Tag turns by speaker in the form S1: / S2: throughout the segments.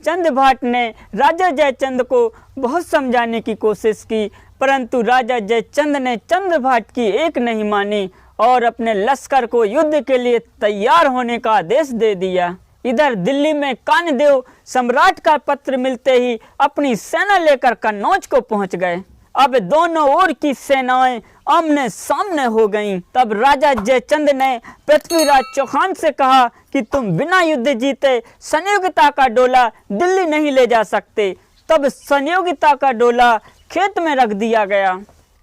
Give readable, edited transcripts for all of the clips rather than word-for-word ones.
S1: चंद भाट ने राजा जयचंद को बहुत समझाने की कोशिश की, परंतु राजा जयचंद ने चंद भाट की एक नहीं मानी और अपने लश्कर को युद्ध के लिए तैयार होने का आदेश दे दिया। इधर दिल्ली में कानदेव सम्राट का पत्र मिलते ही अपनी सेना लेकर कन्नौज को पहुंच गए। अब दोनों ओर की सेनाएं आमने सामने हो गईं। तब राजा जयचंद ने पृथ्वीराज चौहान से कहा कि तुम बिना युद्ध जीते संयोगिता का डोला दिल्ली नहीं ले जा सकते। तब संयोगिता का डोला खेत में रख दिया गया।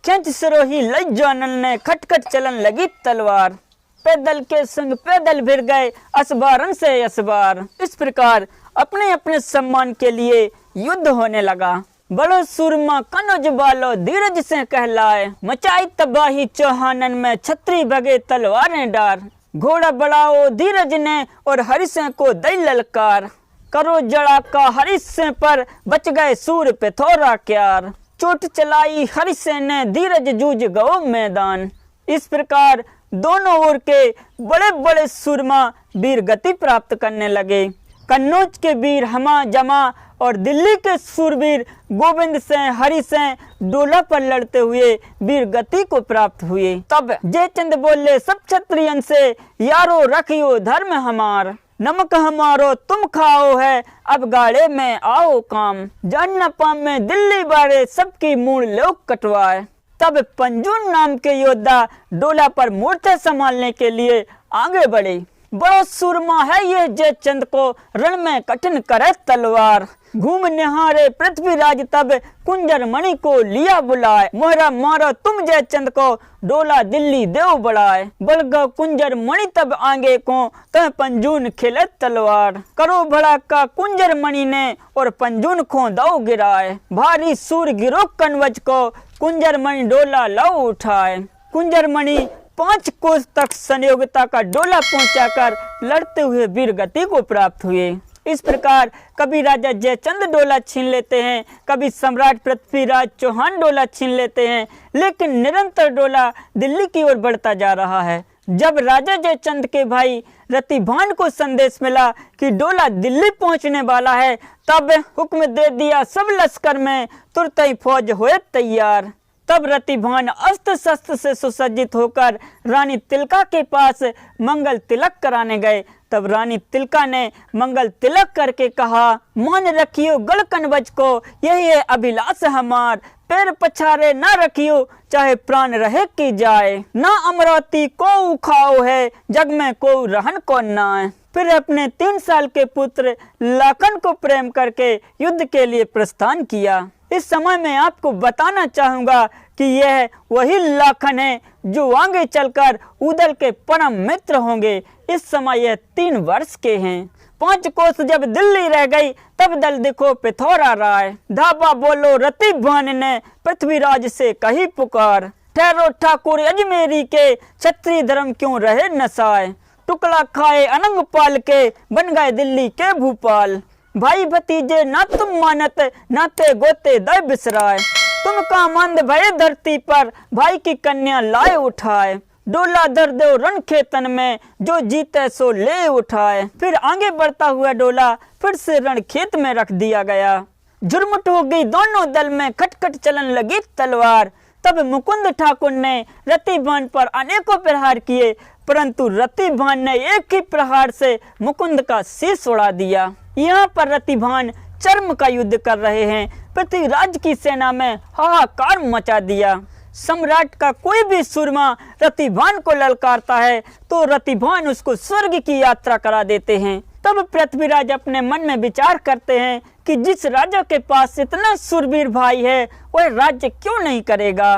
S1: खिंच सिरोही लई जानन ने खटखट चलन लगी तलवार, पैदल के संग पैदल भिड़ गए असबारन से असबार। इस प्रकार अपने अपने सम्मान के लिए युद्ध होने लगा। बड़ो सूरमा कनौज बालो धीरज से कहलाए, मचाई तबाही चौहानन में छतरी भगे तलवारें डार। घोड़ा बढ़ाओ धीरज ने और हरिसें को दई ललकार, करो जड़ा का हरिसें पर बच गए सूर पे थोड़ा क्यार। चोट चलाई हरिसें ने धीरज जूझ गओ मैदान। इस प्रकार दोनों ओर के बड़े बड़े सूरमा वीर गति प्राप्त करने लगे। कन्नौज के वीर हमा जमा और दिल्ली के सूरवीर गोविंद सिंह हरि सिंह डोला पर लड़ते हुए वीर गति को प्राप्त हुए। तब जयचंद बोले सब क्षत्रियन से, यारो रखियो धर्म हमार, नमक हमारो तुम खाओ है अब गाड़े में आओ काम। जान न पामे दिल्ली बारे सबकी मूल लोग कटवाए। तब पंजून नाम के योद्धा डोला पर मोर्चा संभालने के लिए आगे बढ़े। बड़ा सूरमा है ये जयचंद को रण में कठिन करे तलवार। घूम निहारे पृथ्वीराज तब कुंजर मणि को लिया बुलाए, मोहरा मारो तुम जयचंद को डोला दिल्ली देव बढ़ाए। बलगा कुंजर मणि तब आगे को तह पंजून खेले तलवार, करो भड़ा का कुंजर मणि ने और पंजून खो दो गिराए। भारी सूर गिरो कनवज को कुंजर मणि डोला लौ उठाए। कुंजर मणि 5 कोस तक संयोगिता का डोला पहुंचाकर लड़ते हुए वीर गति को प्राप्त हुए। इस प्रकार कभी राजा जयचंद डोला छीन लेते हैं, कभी सम्राट पृथ्वीराज चौहान डोला छीन लेते हैं, लेकिन निरंतर डोला दिल्ली की ओर बढ़ता जा रहा है। जब राजा जयचंद के भाई रतिभान को संदेश मिला कि डोला दिल्ली पहुंचने वाला है, तब हुक्म दे दिया सब लश्कर में तुरंत ही फौज होए तैयार। तब रतिभान अस्त्र शस्त्र से सुसज्जित होकर रानी तिलका के पास मंगल तिलक कराने गए। तब रानी तिलका ने मंगल तिलक करके कहा, मान रखियो गढ़ कनवज को यही है अभिलाष हमार, पैर पछारे न रखियो चाहे प्राण रहे की जाए। ना अमरावती को उखाओ है जग में को रहन को नाए। फिर अपने 3 साल के पुत्र लाखन को प्रेम करके युद्ध के लिए प्रस्थान किया। इस समय मैं आपको बताना चाहूंगा कि यह वही लाखन है जो आगे चलकर उदल के परम मित्र होंगे। इस समय यह 3 वर्ष के हैं। 5 कोस जब दिल्ली रह गई तब दल दिखो पिथौरा राय। धाबा बोलो रतिभान ने पृथ्वीराज से कही पुकार, ठहरो ठाकुर अजमेरी के क्षत्रिय धर्म क्यों रहे नसाए। टुकड़ा खाए अनंग पाल के बन गए दिल्ली के भूपाल। भाई भतीजे ना तुम मानत नाते गोते दय बिसराए। तुम का मंद भय धरती पर भाई की कन्या लाए उठाए। डोला धर दो रण खेतन में जो जीते सो ले उठाए। फिर आगे बढ़ता हुआ डोला फिर से रण खेत में रख दिया गया। झुरमुट हो गई दोनों दल में खटखट चलन लगी तलवार। तब मुकुंद ठाकुर ने रतिभान पर अनेकों प्रहार किए, परंतु रतिभान ने एक ही प्रहार से मुकुंद का शीश उड़ा दिया। यहाँ पर रतिभान चर्म का युद्ध कर रहे हैं। पृथ्वीराज की सेना में हाहाकार मचा दिया। सम्राट का कोई भी सूरमा रतिभान को ललकारता है तो रतिभान उसको स्वर्ग की यात्रा करा देते हैं। तब पृथ्वीराज अपने मन में विचार करते हैं कि जिस राजा के पास इतना शूरवीर भाई है वह राज्य क्यों नहीं करेगा।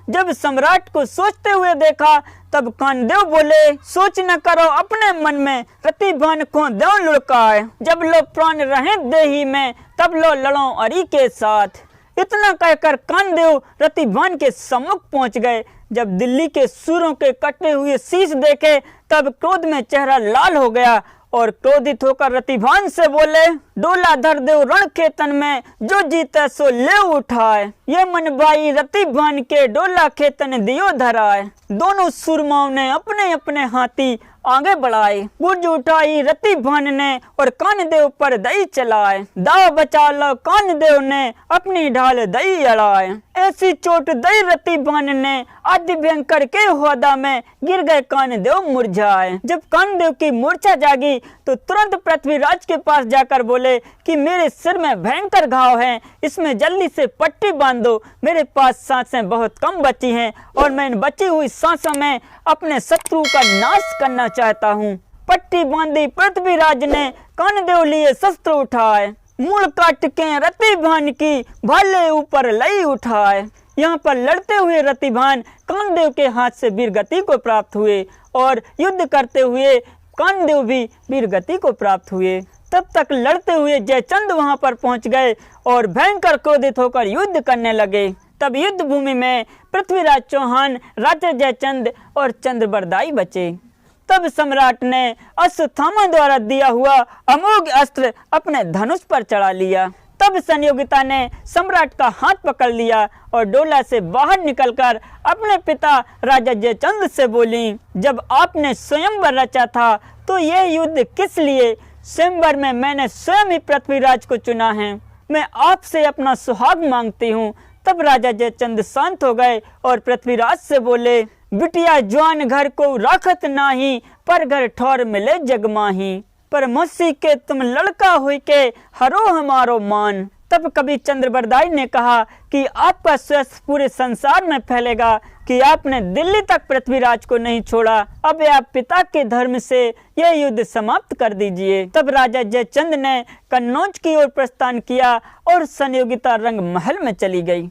S1: जब सम्राट को सोचते हुए देखा तब कानदेव बोले, सोच न करो अपने मन में रतिभान को देव लुढ़काए। जब लो प्राण रहे देही में तब लो लड़ो अरी के साथ। इतना कहकर कानदेव रतिभान के सम्मुख पहुंच गए। जब दिल्ली के सूरों के कटे हुए शीश देखे तब क्रोध में चेहरा लाल हो गया और क्रोधित होकर रतिभान से बोले, डोला धर दो रण खेतन में जो जीते सो ले उठाए। ये मन भाई रतिभान के डोला खेतन दियो धराए। दोनों सूरमाओं ने अपने अपने हाथी आगे बढ़ाए। गुर्ज उठाई रतिभान ने और कानदेव पर दई चलाए। दाव बचा लो कानदेव ने अपनी ढाल दई अड़ाए। ऐसी चोट दई रतिभान ने आदि भयंकर के होदा में गिर गए कानदेव मुरझाए। जब कानदेव की मूर्छा जागी तो तुरंत पृथ्वीराज के पास जाकर बोले कि मेरे सिर में भयंकर घाव है, इसमें जल्दी से पट्टी बांध दो। मेरे पास सांसें बहुत कम बची हैं और मैं इन बची हुई सांसों में अपने शत्रु का नाश करना चाहता हूँ। पट्टी बांधी पृथ्वीराज ने, कानदेव लिए शस्त्र उठाए। मूल काट के रतिभान की भाले ऊपर लई उठाए। यहाँ पर लड़ते हुए रतिभान कानदेव के हाथ से वीरगति को प्राप्त हुए और युद्ध करते हुए कानदेव भी वीरगति को प्राप्त हुए। तब तक लड़ते हुए जयचंद वहां पर पहुंच गए और भयंकर क्रोधित होकर युद्ध करने लगे। तब युद्ध भूमि में पृथ्वीराज चौहान, राजा जयचंद और चंद्रबरदाई बचे। तब सम्राट ने अश्वत्थामा द्वारा दिया हुआ अमोघ अस्त्र अपने धनुष पर चढ़ा लिया। तब संयोगिता ने सम्राट का हाथ पकड़ लिया और डोला से बाहर निकलकर अपने पिता राजा जयचंद से बोली, जब आपने स्वयंवर रचा था तो यह युद्ध किस लिए? स्वयंवर में मैंने स्वयं ही पृथ्वीराज को चुना है। मैं आपसे अपना सुहाग मांगती हूँ। तब राजा जयचंद शांत हो गए और पृथ्वीराज से बोले, बिटिया जवान घर को राखत नाही, पर घर ठौर मिले जगमाही। पर मौसी के तुम लड़का हुई के हरो हमारो मान। तब कभी चंद्रबरदाई ने कहा कि आपका यश पूरे संसार में फैलेगा कि आपने दिल्ली तक पृथ्वीराज को नहीं छोड़ा। अब आप पिता के धर्म से यह युद्ध समाप्त कर दीजिए। तब राजा जयचंद ने कन्नौज की ओर प्रस्थान किया और संयोगिता रंग महल में चली गई।